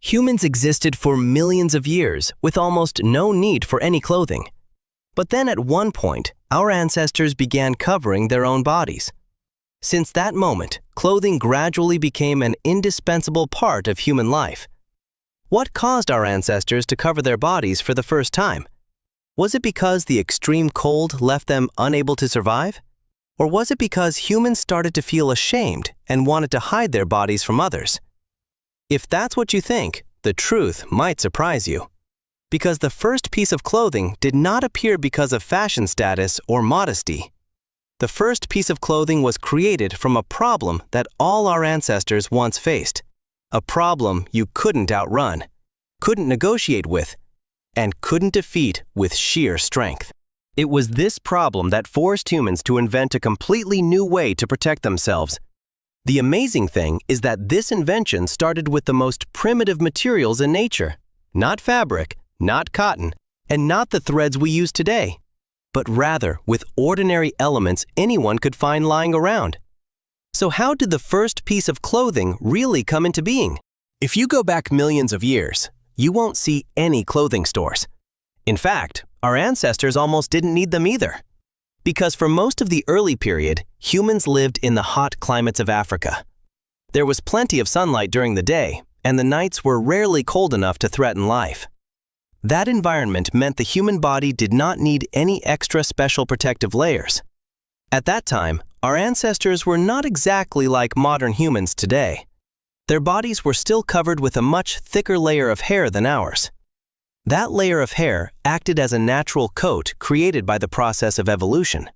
Humans existed for millions of years with almost no need for any clothing. But then at one point, our ancestors began covering their own bodies. Since that moment, clothing gradually became an indispensable part of human life. What caused our ancestors to cover their bodies for the first time? Was it because the extreme cold left them unable to survive? Or was it because humans started to feel ashamed and wanted to hide their bodies from others? If that's what you think, the truth might surprise you. Because the first piece of clothing did not appear because of fashion status or modesty. The first piece of clothing was created from a problem that all our ancestors once faced. A problem you couldn't outrun, couldn't negotiate with, and couldn't defeat with sheer strength. It was this problem that forced humans to invent a completely new way to protect themselves. The amazing thing is that this invention started with the most primitive materials in nature. Not fabric, not cotton, and not the threads we use today, but rather with ordinary elements anyone could find lying around. So how did the first piece of clothing really come into being? If you go back millions of years, you won't see any clothing stores. In fact, our ancestors almost didn't need them either. Because for most of the early period, humans lived in the hot climates of Africa. There was plenty of sunlight during the day, and the nights were rarely cold enough to threaten life. That environment meant the human body did not need any extra special protective layers. At that time, our ancestors were not exactly like modern humans today. Their bodies were still covered with a much thicker layer of hair than ours. That layer of hair acted as a natural coat created by the process of evolution.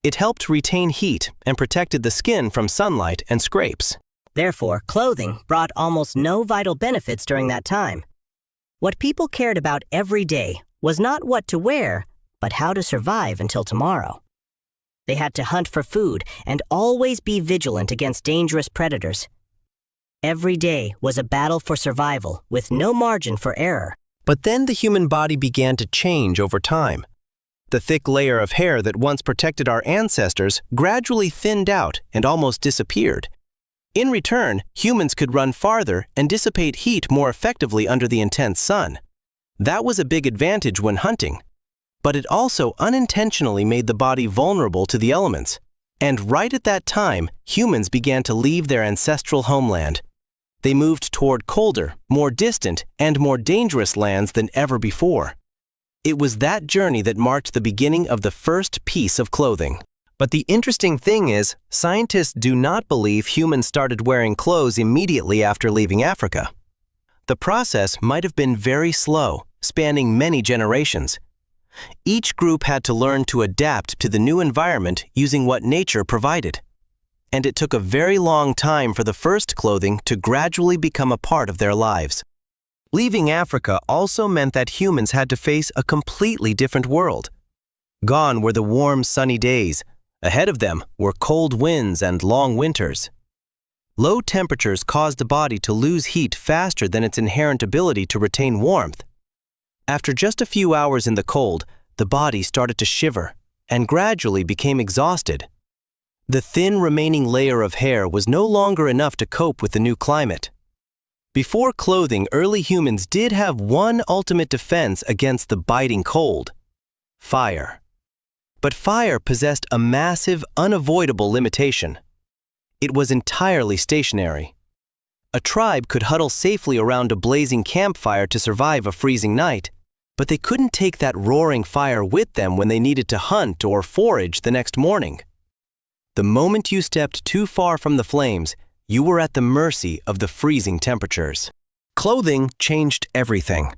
It helped retain heat and protected the skin from sunlight and scrapes. Therefore, clothing brought almost no vital benefits during that time. What people cared about every day was not what to wear, but how to survive until tomorrow. They had to hunt for food and always be vigilant against dangerous predators. Every day was a battle for survival with no margin for error. But then the human body began to change over time. The thick layer of hair that once protected our ancestors gradually thinned out and almost disappeared. In return, humans could run farther and dissipate heat more effectively under the intense sun. That was a big advantage when hunting. But it also unintentionally made the body vulnerable to the elements. And right at that time, humans began to leave their ancestral homeland. They moved toward colder, more distant, and more dangerous lands than ever before. It was that journey that marked the beginning of the first piece of clothing. But the interesting thing is, scientists do not believe humans started wearing clothes immediately after leaving Africa. The process might have been very slow, spanning many generations. Each group had to learn to adapt to the new environment using what nature provided. And it took a very long time for the first clothing to gradually become a part of their lives. Leaving Africa also meant that humans had to face a completely different world. Gone were the warm, sunny days. Ahead of them were cold winds and long winters. Low temperatures caused the body to lose heat faster than its inherent ability to retain warmth. After just a few hours in the cold, the body started to shiver and gradually became exhausted. The thin remaining layer of hair was no longer enough to cope with the new climate. Before clothing, early humans did have one ultimate defense against the biting cold: fire. But fire possessed a massive, unavoidable limitation. It was entirely stationary. A tribe could huddle safely around a blazing campfire to survive a freezing night, but they couldn't take that roaring fire with them when they needed to hunt or forage the next morning. The moment you stepped too far from the flames, you were at the mercy of the freezing temperatures. Clothing changed everything.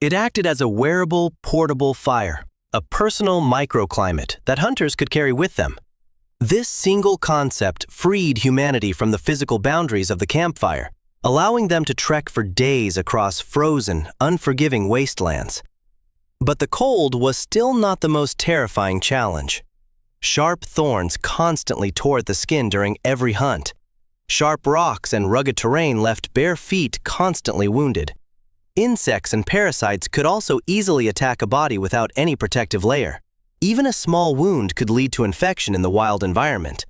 It acted as a wearable, portable fire, a personal microclimate that hunters could carry with them. This single concept freed humanity from the physical boundaries of the campfire, allowing them to trek for days across frozen, unforgiving wastelands. But the cold was still not the most terrifying challenge. Sharp thorns constantly tore at the skin during every hunt. Sharp rocks and rugged terrain left bare feet constantly wounded. Insects and parasites could also easily attack a body without any protective layer. Even a small wound could lead to infection in the wild environment.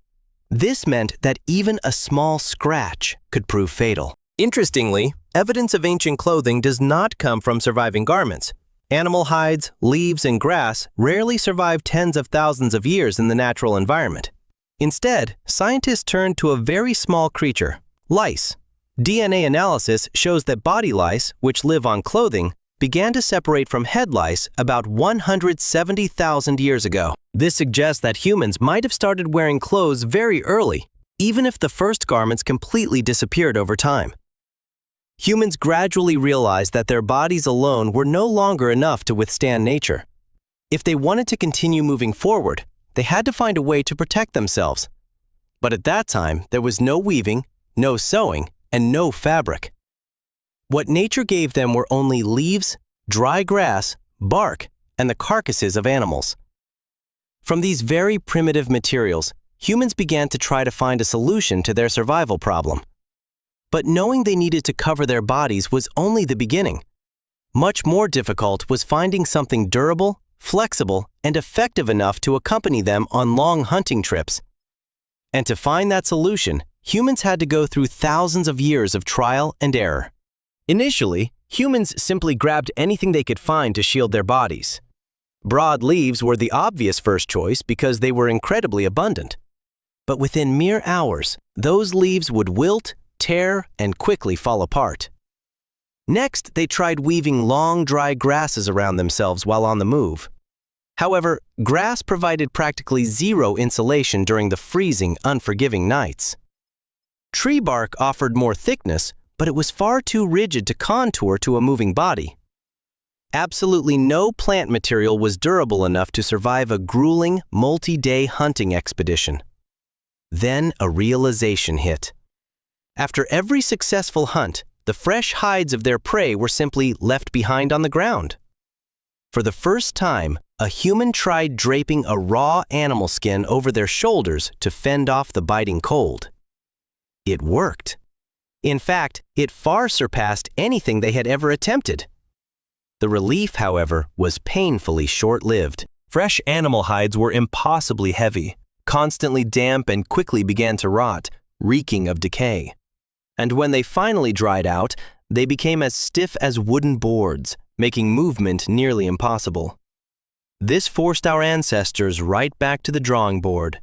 This meant that even a small scratch could prove fatal. Interestingly, evidence of ancient clothing does not come from surviving garments. Animal hides, leaves, and grass rarely survive tens of thousands of years in the natural environment. Instead, scientists turned to a very small creature, lice. DNA analysis shows that body lice, which live on clothing, began to separate from head lice about 170,000 years ago. This suggests that humans might have started wearing clothes very early, even if the first garments completely disappeared over time. Humans gradually realized that their bodies alone were no longer enough to withstand nature. If they wanted to continue moving forward, they had to find a way to protect themselves. But at that time, there was no weaving, no sewing, and no fabric. What nature gave them were only leaves, dry grass, bark, and the carcasses of animals. From these very primitive materials, humans began to try to find a solution to their survival problem. But knowing they needed to cover their bodies was only the beginning. Much more difficult was finding something durable, flexible, and effective enough to accompany them on long hunting trips. And to find that solution, humans had to go through thousands of years of trial and error. Initially, humans simply grabbed anything they could find to shield their bodies. Broad leaves were the obvious first choice because they were incredibly abundant. But within mere hours, those leaves would wilt, tear, and quickly fall apart. Next, they tried weaving long, dry grasses around themselves while on the move. However, grass provided practically zero insulation during the freezing, unforgiving nights. Tree bark offered more thickness, but it was far too rigid to contour to a moving body. Absolutely no plant material was durable enough to survive a grueling, multi-day hunting expedition. Then a realization hit. After every successful hunt, the fresh hides of their prey were simply left behind on the ground. For the first time, a human tried draping a raw animal skin over their shoulders to fend off the biting cold. It worked. In fact, it far surpassed anything they had ever attempted. The relief, however, was painfully short-lived. Fresh animal hides were impossibly heavy, constantly damp, and quickly began to rot, reeking of decay. And when they finally dried out, they became as stiff as wooden boards, making movement nearly impossible. This forced our ancestors right back to the drawing board.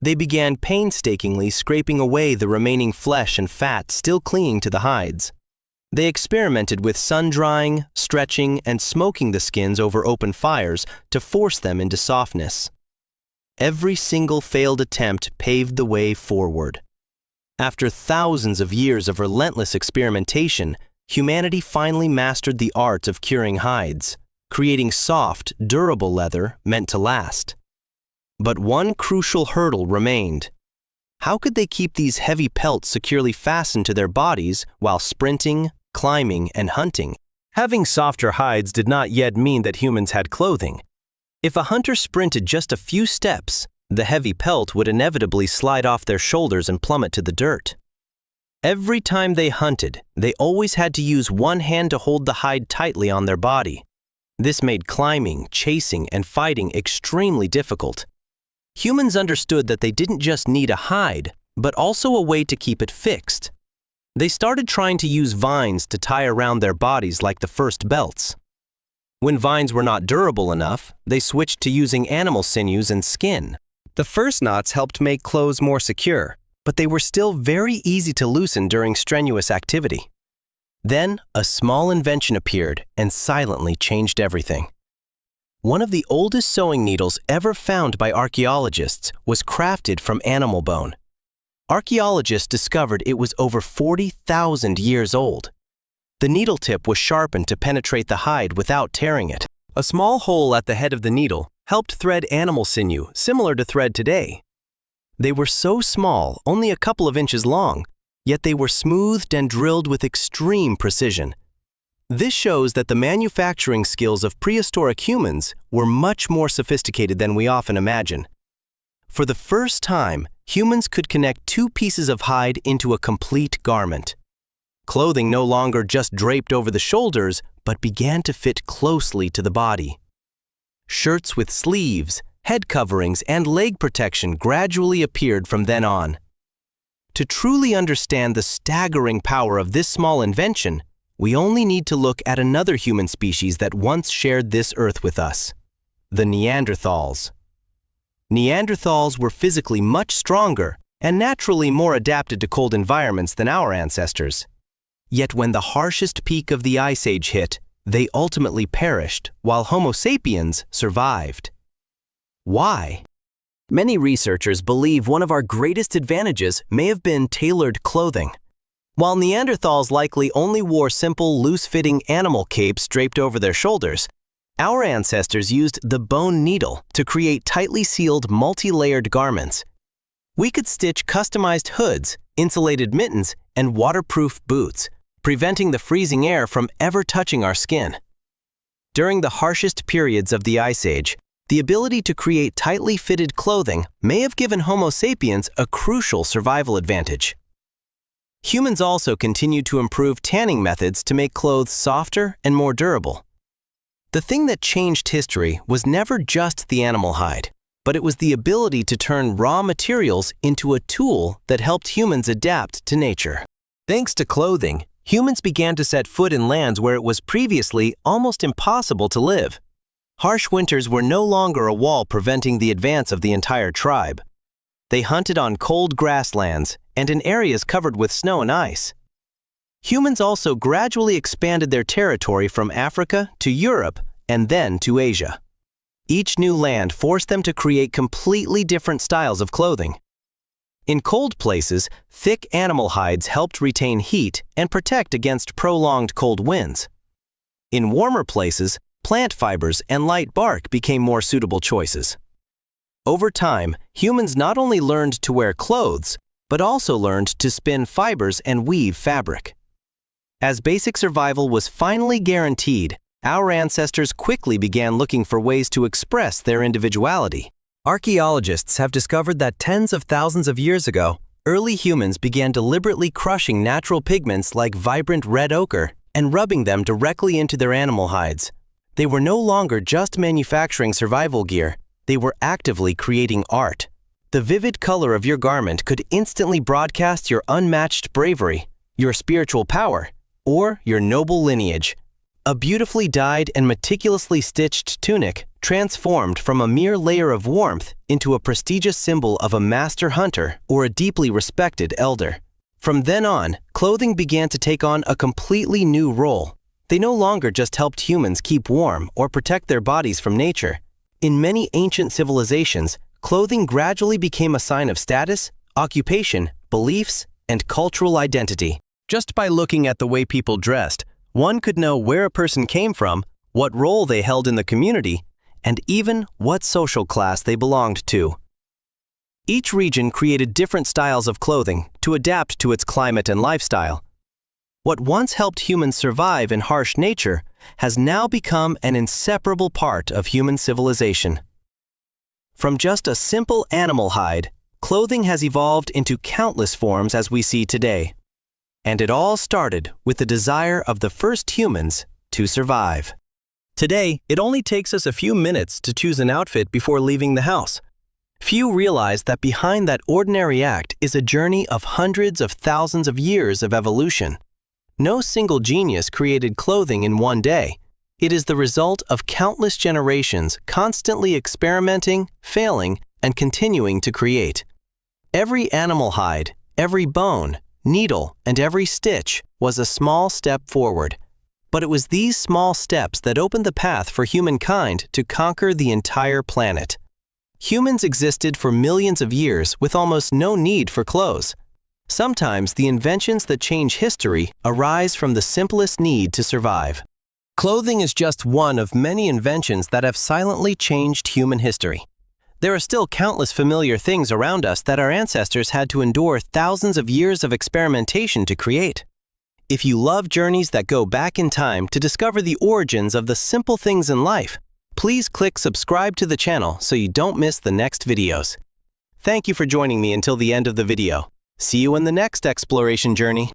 They began painstakingly scraping away the remaining flesh and fat still clinging to the hides. They experimented with sun-drying, stretching, and smoking the skins over open fires to force them into softness. Every single failed attempt paved the way forward. After thousands of years of relentless experimentation, humanity finally mastered the art of curing hides, creating soft, durable leather meant to last. But one crucial hurdle remained. How could they keep these heavy pelts securely fastened to their bodies while sprinting, climbing, and hunting? Having softer hides did not yet mean that humans had clothing. If a hunter sprinted just a few steps, the heavy pelt would inevitably slide off their shoulders and plummet to the dirt. Every time they hunted, they always had to use one hand to hold the hide tightly on their body. This made climbing, chasing, and fighting extremely difficult. Humans understood that they didn't just need a hide, but also a way to keep it fixed. They started trying to use vines to tie around their bodies like the first belts. When vines were not durable enough, they switched to using animal sinews and skin. The first knots helped make clothes more secure, but they were still very easy to loosen during strenuous activity. Then, a small invention appeared and silently changed everything. One of the oldest sewing needles ever found by archaeologists was crafted from animal bone. Archaeologists discovered it was over 40,000 years old. The needle tip was sharpened to penetrate the hide without tearing it. A small hole at the head of the needle helped thread animal sinew, similar to thread today. They were so small, only a couple of inches long, yet they were smoothed and drilled with extreme precision. This shows that the manufacturing skills of prehistoric humans were much more sophisticated than we often imagine. For the first time, humans could connect two pieces of hide into a complete garment. Clothing no longer just draped over the shoulders, but began to fit closely to the body. Shirts with sleeves, head coverings, and leg protection gradually appeared from then on. To truly understand the staggering power of this small invention, we only need to look at another human species that once shared this earth with us: the Neanderthals. Neanderthals were physically much stronger and naturally more adapted to cold environments than our ancestors. Yet when the harshest peak of the Ice Age hit, they ultimately perished, while Homo sapiens survived. Why? Many researchers believe one of our greatest advantages may have been tailored clothing. While Neanderthals likely only wore simple, loose-fitting animal capes draped over their shoulders, our ancestors used the bone needle to create tightly sealed, multi-layered garments. We could stitch customized hoods, insulated mittens, and waterproof boots, preventing the freezing air from ever touching our skin. During the harshest periods of the Ice Age, the ability to create tightly fitted clothing may have given Homo sapiens a crucial survival advantage. Humans also continued to improve tanning methods to make clothes softer and more durable. The thing that changed history was never just the animal hide, but it was the ability to turn raw materials into a tool that helped humans adapt to nature. Thanks to clothing, humans began to set foot in lands where it was previously almost impossible to live. Harsh winters were no longer a wall preventing the advance of the entire tribe. They hunted on cold grasslands and in areas covered with snow and ice. Humans also gradually expanded their territory from Africa to Europe and then to Asia. Each new land forced them to create completely different styles of clothing. In cold places, thick animal hides helped retain heat and protect against prolonged cold winds. In warmer places, plant fibers and light bark became more suitable choices. Over time, humans not only learned to wear clothes, but also learned to spin fibers and weave fabric. As basic survival was finally guaranteed, our ancestors quickly began looking for ways to express their individuality. Archaeologists have discovered that tens of thousands of years ago, early humans began deliberately crushing natural pigments like vibrant red ochre and rubbing them directly into their animal hides. They were no longer just manufacturing survival gear, they were actively creating art. The vivid color of your garment could instantly broadcast your unmatched bravery, your spiritual power, or your noble lineage. A beautifully dyed and meticulously stitched tunic transformed from a mere layer of warmth into a prestigious symbol of a master hunter or a deeply respected elder. From then on, clothing began to take on a completely new role. They no longer just helped humans keep warm or protect their bodies from nature. In many ancient civilizations, clothing gradually became a sign of status, occupation, beliefs, and cultural identity. Just by looking at the way people dressed, one could know where a person came from, what role they held in the community, and even what social class they belonged to. Each region created different styles of clothing to adapt to its climate and lifestyle. What once helped humans survive in harsh nature has now become an inseparable part of human civilization. From just a simple animal hide, clothing has evolved into countless forms as we see today. And it all started with the desire of the first humans to survive. Today, it only takes us a few minutes to choose an outfit before leaving the house. Few realize that behind that ordinary act is a journey of hundreds of thousands of years of evolution. No single genius created clothing in one day. It is the result of countless generations constantly experimenting, failing, and continuing to create. Every animal hide, every bone, needle, and every stitch was a small step forward. But it was these small steps that opened the path for humankind to conquer the entire planet. Humans existed for millions of years with almost no need for clothes. Sometimes the inventions that change history arise from the simplest need to survive. Clothing is just one of many inventions that have silently changed human history. There are still countless familiar things around us that our ancestors had to endure thousands of years of experimentation to create. If you love journeys that go back in time to discover the origins of the simple things in life, please click subscribe to the channel so you don't miss the next videos. Thank you for joining me until the end of the video. See you in the next exploration journey.